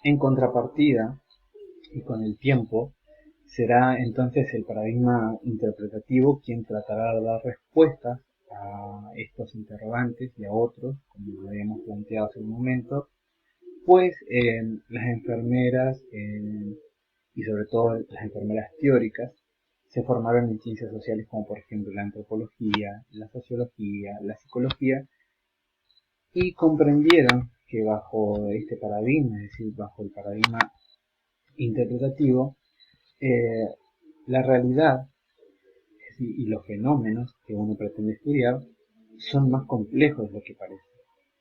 En contrapartida, y con el tiempo, será entonces el paradigma interpretativo quien tratará de dar respuestas a estos interrogantes y a otros, como lo habíamos planteado hace un momento, pues las enfermeras y sobre todo las enfermeras teóricas se formaron en ciencias sociales como por ejemplo la antropología, la sociología, la psicología y comprendieron que bajo este paradigma, es decir, bajo el paradigma interpretativo, eh, la realidad y los fenómenos que uno pretende estudiar son más complejos de lo que parece.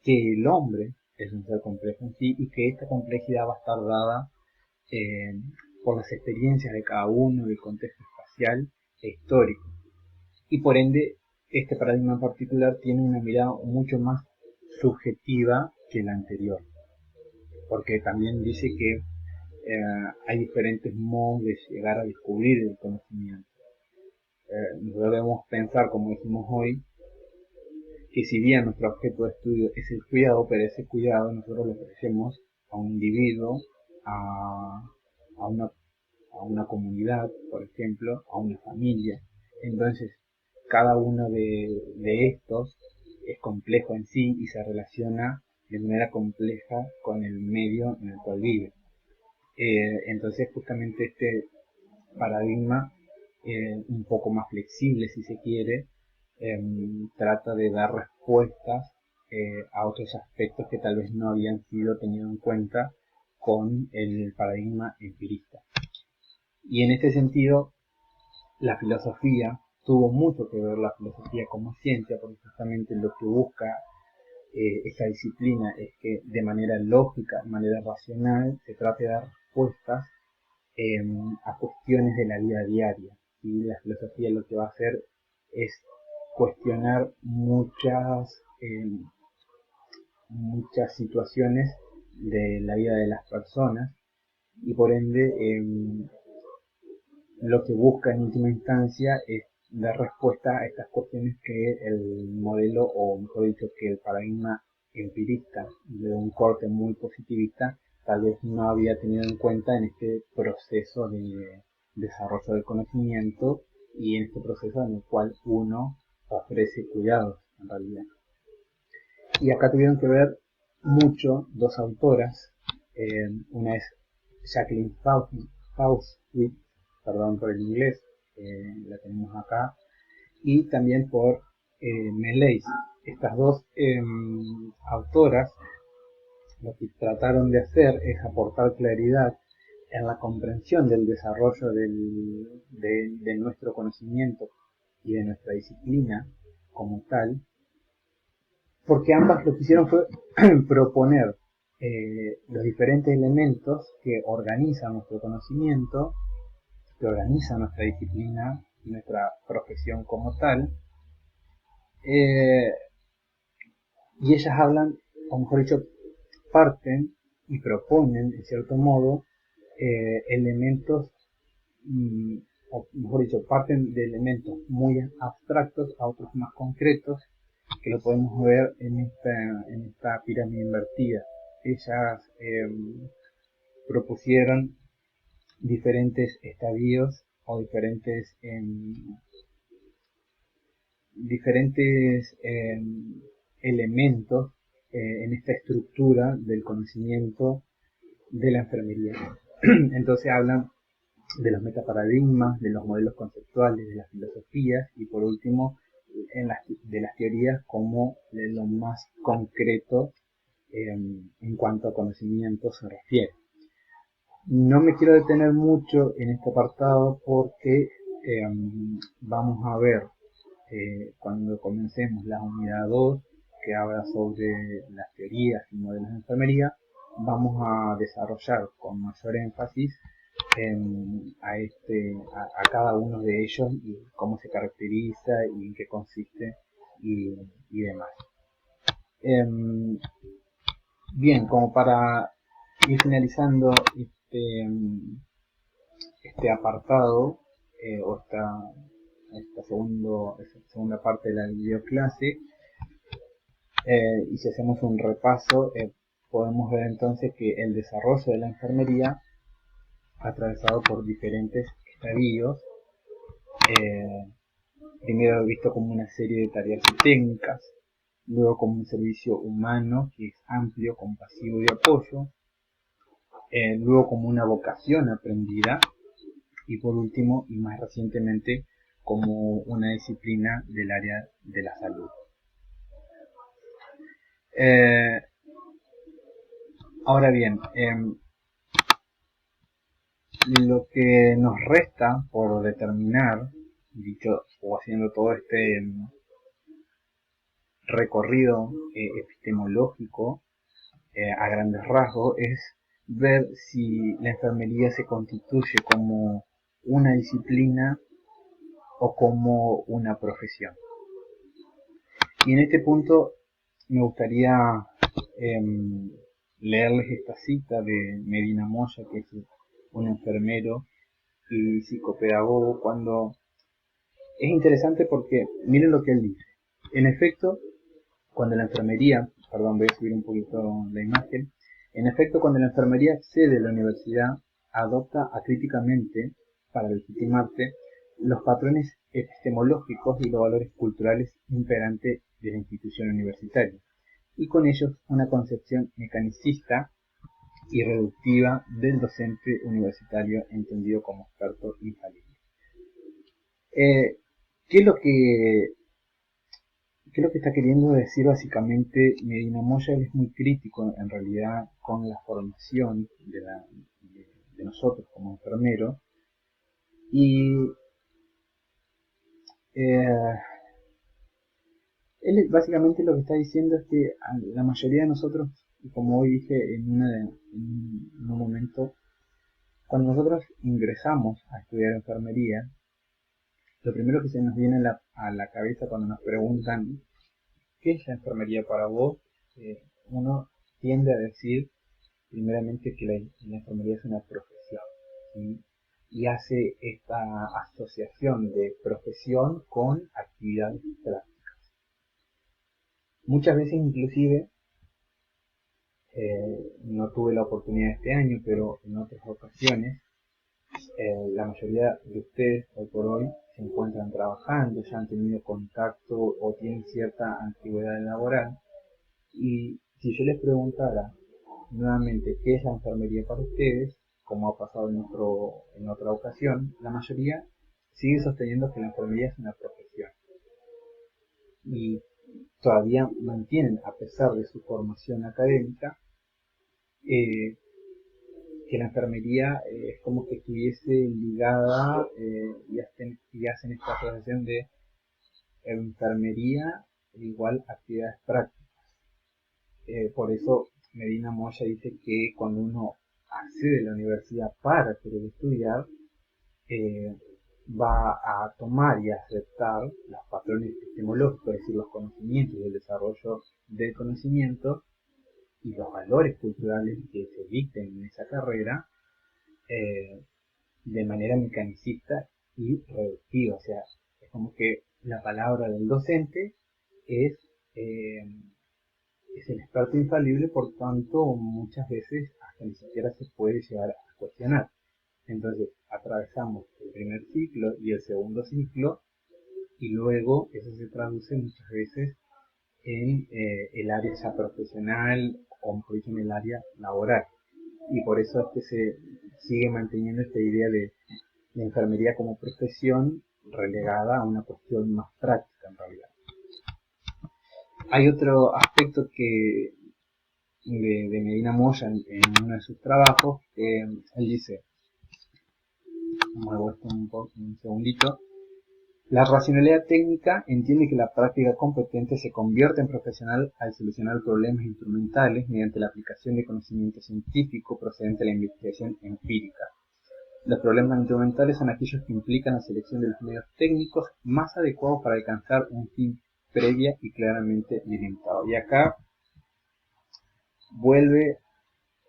Que el hombre es un ser complejo en sí y que esta complejidad va a estar dada eh, por las experiencias de cada uno, del contexto espacial e histórico. Y por ende, este paradigma en particular tiene una mirada mucho más subjetiva que la anterior, porque también dice que hay diferentes modos de llegar a descubrir el conocimiento. Nosotros debemos pensar, como dijimos hoy, que si bien nuestro objeto de estudio es el cuidado, pero ese cuidado nosotros lo ofrecemos a un individuo, a, a, una, a una comunidad, por ejemplo, a una familia. Entonces, cada uno de estos es complejo en sí y se relaciona de manera compleja con el medio en el cual vive. Entonces, justamente este paradigma un poco más flexible, si se quiere, trata de dar respuestas a otros aspectos que tal vez no habían sido tenidos en cuenta con el paradigma empirista. Y en este sentido, la filosofía tuvo mucho que ver la filosofía como ciencia, porque justamente lo que busca esta disciplina es que de manera lógica, de manera racional, se trate de dar respuestas eh, a cuestiones de la vida diaria. Y la filosofía lo que va a hacer es cuestionar muchas situaciones de la vida de las personas y por ende lo que busca en última instancia es dar respuesta a estas cuestiones que el modelo, o mejor dicho, que el paradigma empirista de un corte muy positivista tal vez no había tenido en cuenta en este proceso de desarrollo del conocimiento y en este proceso en el cual uno ofrece cuidados en realidad. Y acá tuvieron que ver mucho dos autoras, una es Jacqueline Faustwitz, perdón por el inglés, la tenemos acá, y también por Melays. Estas dos autoras lo que trataron de hacer es aportar claridad en la comprensión del desarrollo de nuestro conocimiento y de nuestra disciplina como tal, porque ambas lo que hicieron fue proponer los diferentes elementos que organizan nuestro conocimiento, que organizan nuestra disciplina y nuestra profesión como tal, eh, y ellas hablan, o mejor dicho, parten y proponen, en cierto modo, elementos, mm, o mejor dicho, parten de elementos muy abstractos a otros más concretos, que lo podemos ver en esta pirámide invertida. Ellas propusieron diferentes estadios o diferentes elementos en esta estructura del conocimiento de la enfermería. Entonces hablan de los metaparadigmas, de los modelos conceptuales, de las filosofías y por último de las teorías como de lo más concreto en cuanto a conocimiento se refiere. No me quiero detener mucho en este apartado porque vamos a ver cuando comencemos la unidad 2 que habla sobre las teorías y modelos de enfermería, vamos a desarrollar con mayor énfasis a cada uno de ellos y cómo se caracteriza y en qué consiste y demás. Em, Bien, como para ir finalizando este apartado o esta segunda parte de la videoclase, y si hacemos un repaso, podemos ver entonces que el desarrollo de la enfermería ha atravesado por diferentes estadios, eh, primero visto como una serie de tareas y técnicas, luego como un servicio humano que es amplio, compasivo y de apoyo, luego como una vocación aprendida y por último y más recientemente como una disciplina del área de la salud. Ahora bien, lo que nos resta por determinar, dicho o haciendo todo este recorrido epistemológico a grandes rasgos, es ver si la enfermería se constituye como una disciplina o como una profesión. Y en este punto me gustaría leerles esta cita de Medina Moya, que es un enfermero y psicopedagogo, cuando es interesante porque miren lo que él dice. En efecto, cuando la enfermería, perdón, voy a subir un poquito la imagen, en efecto, cuando la enfermería accede a la universidad, adopta acríticamente, para legitimarse, los patrones epistemológicos y los valores culturales imperantes de la institución universitaria, y con ellos una concepción mecanicista y reductiva del docente universitario entendido como experto infalible. ¿Qué es lo que ¿Qué es lo que está queriendo decir básicamente Medina Moya? Él es muy crítico en realidad con la formación de nosotros como enfermeros y eh, él básicamente lo que está diciendo es que la mayoría de nosotros, y como hoy dije en un momento, cuando nosotros ingresamos a estudiar enfermería, lo primero que se nos viene a la cabeza cuando nos preguntan ¿qué es la enfermería para vos? Uno tiende a decir primeramente que la enfermería es una profesión, ¿sí? Y hace esta asociación de profesión con actividades prácticas. Muchas veces inclusive, no tuve la oportunidad este año, pero en otras ocasiones, la mayoría de ustedes hoy por hoy se encuentran trabajando, ya han tenido contacto o tienen cierta antigüedad laboral, y si yo les preguntara nuevamente qué es la enfermería para ustedes, como ha pasado en otra ocasión, la mayoría sigue sosteniendo que la enfermería es una profesión y todavía mantienen, a pesar de su formación académica, eh, que la enfermería es como que estuviese ligada y hacen esta asociación de enfermería igual actividades prácticas. Por eso Medina Moya dice que cuando uno accede a la universidad para querer estudiar, eh, va a tomar y a aceptar los patrones epistemológicos, es decir, los conocimientos y el desarrollo del conocimiento y los valores culturales que se dicten en esa carrera eh, de manera mecanicista y reductiva. O sea, es como que la palabra del docente es eh, es el experto infalible, por tanto muchas veces hasta ni siquiera se puede llegar a cuestionar. Entonces atravesamos el primer ciclo y el segundo ciclo y luego eso se traduce muchas veces en el área ya profesional o mejor dicho en el área laboral. Y por eso es que se sigue manteniendo esta idea de la enfermería como profesión relegada a una cuestión más práctica en realidad. Hay otro aspecto de Medina Moya en uno de sus trabajos, él dice, muevo esto un segundito, la racionalidad técnica entiende que la práctica competente se convierte en profesional al solucionar problemas instrumentales mediante la aplicación de conocimiento científico procedente de la investigación empírica. Los problemas instrumentales son aquellos que implican la selección de los medios técnicos más adecuados para alcanzar un fin previa y claramente delimitado. Y acá vuelve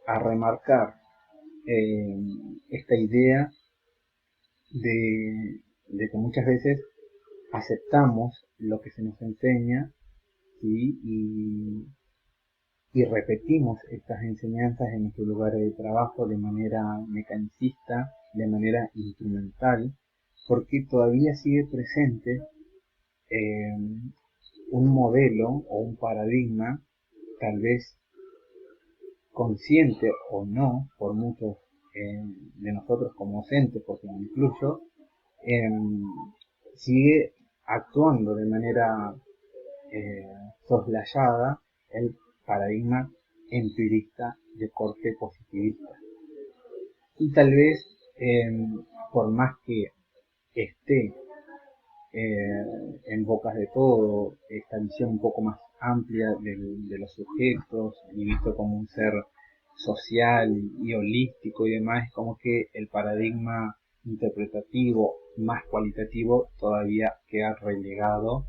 a remarcar esta idea de que muchas veces aceptamos lo que se nos enseña, ¿sí? y repetimos estas enseñanzas en nuestros lugares de trabajo de manera mecanicista, de manera instrumental, porque todavía sigue presente eh, un modelo o un paradigma, tal vez consciente o no, por muchos de nosotros como docentes, porque me incluyo, eh, sigue actuando de manera soslayada el paradigma empirista de corte positivista. Y tal vez, por más que esté en bocas de todo esta visión un poco más amplia de los sujetos y visto como un ser social y holístico y demás, es como que el paradigma interpretativo más cualitativo todavía queda relegado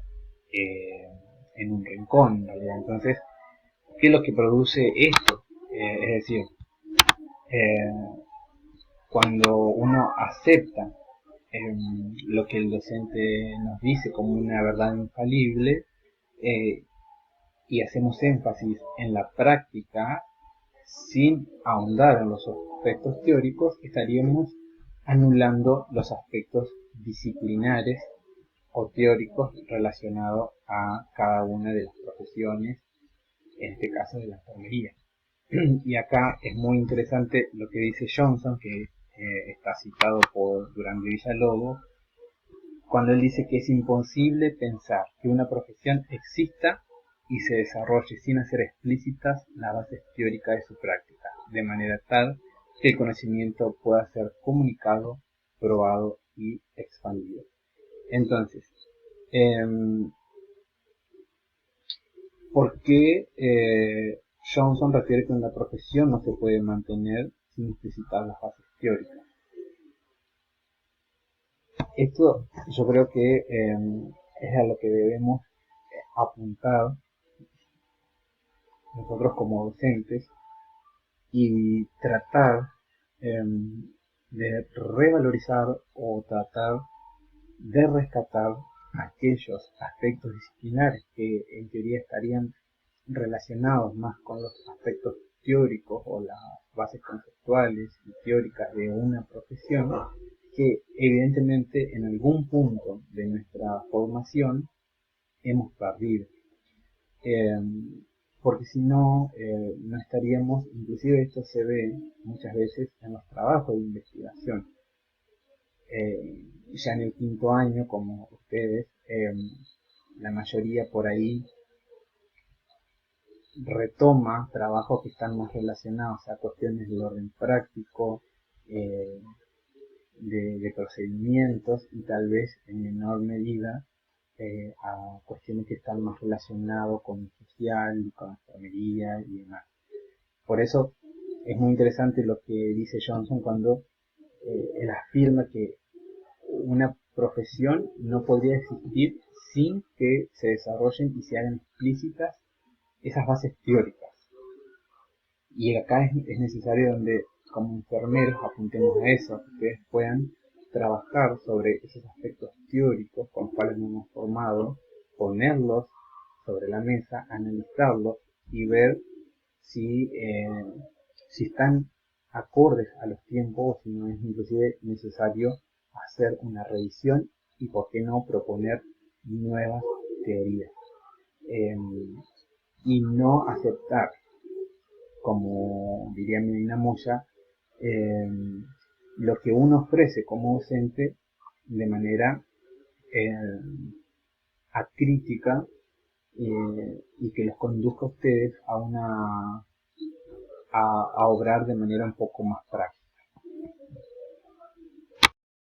eh, en un rincón, en realidad. Entonces, ¿qué es lo que produce esto? Es decir, eh, cuando uno acepta lo que el docente nos dice como una verdad infalible eh, y hacemos énfasis en la práctica sin ahondar en los aspectos teóricos, estaríamos anulando los aspectos disciplinares o teóricos relacionados a cada una de las profesiones, en este caso de la enfermería. Y acá es muy interesante lo que dice Johnson, que está citado por Durán de Villalobos, cuando él dice que es imposible pensar que una profesión exista y se desarrolle sin hacer explícitas las bases teóricas de su práctica, de manera tal que el conocimiento pueda ser comunicado, probado y expandido. Entonces, eh, ¿por qué Johnson refiere que una profesión no se puede mantener sin explicitar las bases teóricas? Esto yo creo que es a lo que debemos apuntar nosotros como docentes y tratar de revalorizar o tratar de rescatar aquellos aspectos disciplinares que en teoría estarían relacionados más con los aspectos teóricos o las bases conceptuales y teóricas de una profesión que evidentemente en algún punto de nuestra formación hemos perdido. Eh, Porque si no, no estaríamos, inclusive esto se ve muchas veces en los trabajos de investigación. Ya en el quinto año, como ustedes, la mayoría por ahí retoma trabajos que están más relacionados a cuestiones del orden práctico, eh, de procedimientos y tal vez en menor medida a cuestiones que están más relacionadas con lo social, con la enfermería y demás. Por eso es muy interesante lo que dice Johnson cuando él afirma que una profesión no podría existir sin que se desarrollen y se hagan explícitas esas bases teóricas. Y acá es necesario donde como enfermeros apuntemos a eso, que ustedes puedan trabajar sobre esos aspectos teóricos con los cuales nos hemos formado, ponerlos sobre la mesa, analizarlos y ver si están acordes a los tiempos o si no es inclusive necesario hacer una revisión y por qué no proponer nuevas teorías. Eh, y no aceptar, como diría Medina Moya, eh, lo que uno ofrece como docente de manera eh, acrítica y que los conduzca a ustedes a obrar de manera un poco más práctica.